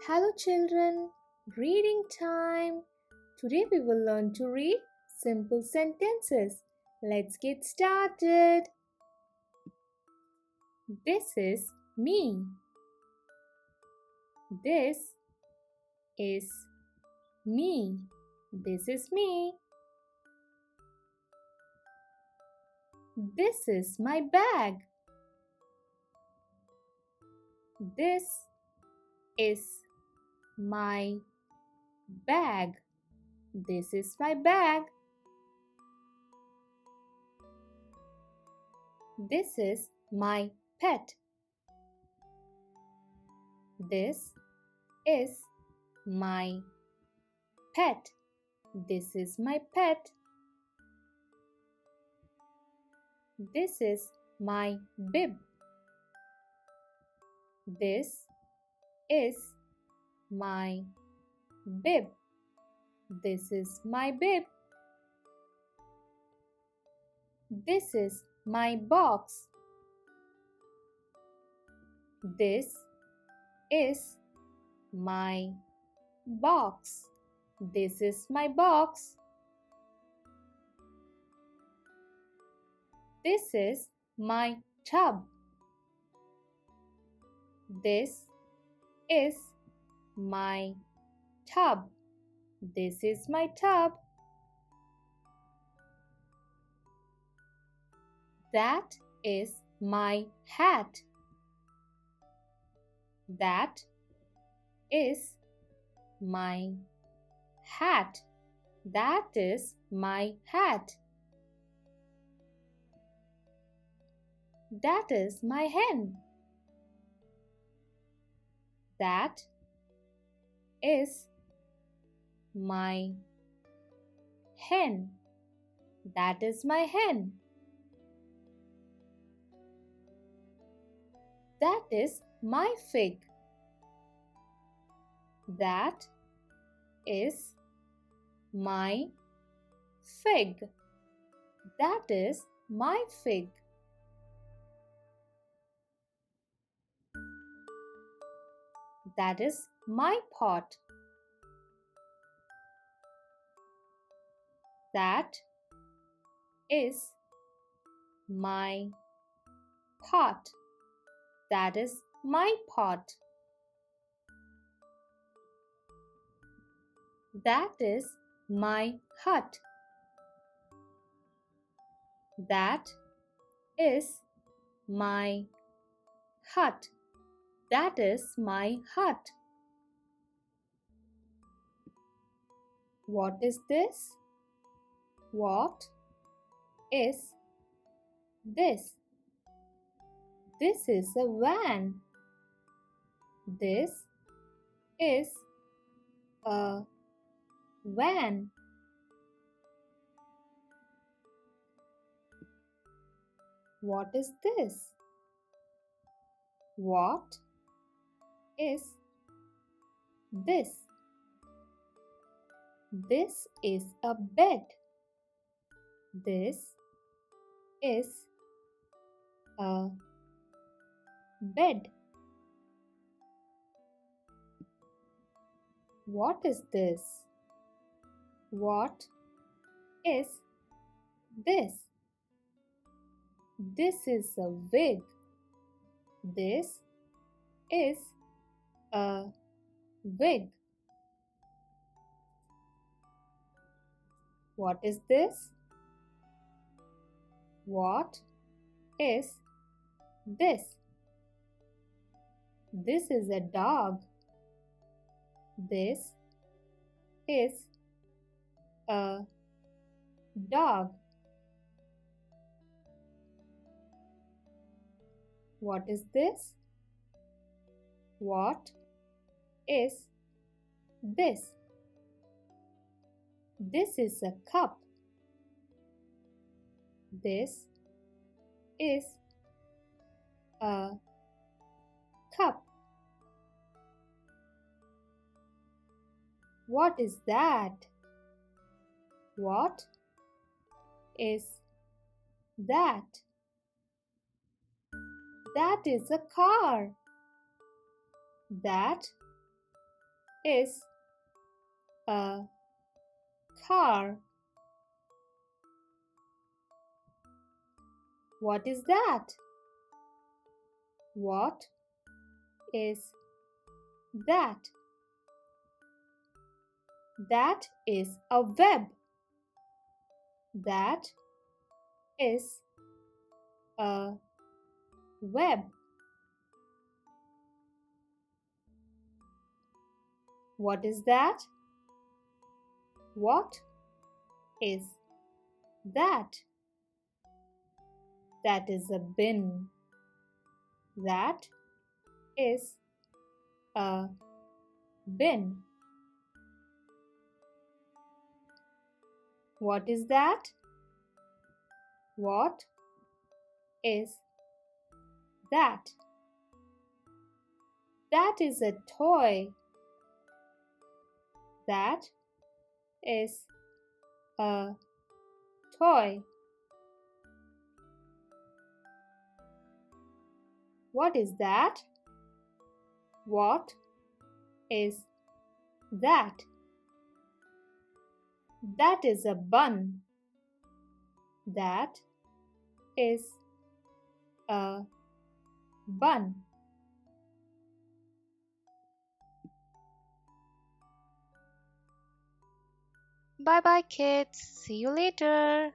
Hello children, reading time. Today we will learn to read simple sentences. Let's get started. This is me. This is me. This is me. This is my bag. This is my bag. This is my bag. This is my pet. This is my pet. This is my pet. This is my bib. This is my bib. This is my bib. This is my box. This is my box. This is my box. This is my tub. This is my tub. This is my tub. That is my hat. That is my hat. That is my hat. That is my hen. That is my hen. That is my hen. That is my fig. That is my fig. That is my fig. That is my pot. That is my pot. That is my pot. That is my hut. That is my hut. That is my hut. What is this? What is this? This is a van. This is a van. What is this? What is this? This is a bed. This is a bed. What is this? What is this? This is a wig. This is a wig. What is this? What is this? This is a dog. This is a dog. What is this? What is this? This is a cup. This is a cup. What is that? What is that? That is a car. That is a car. What is that? What is that? That is a web. That is a web. What is that? What is that? That is a bin. That is a bin. What is that? What is that? That is a toy. That is a toy. What is that? What is that? That is a bun. That is a bun. Bye bye, kids. See you later.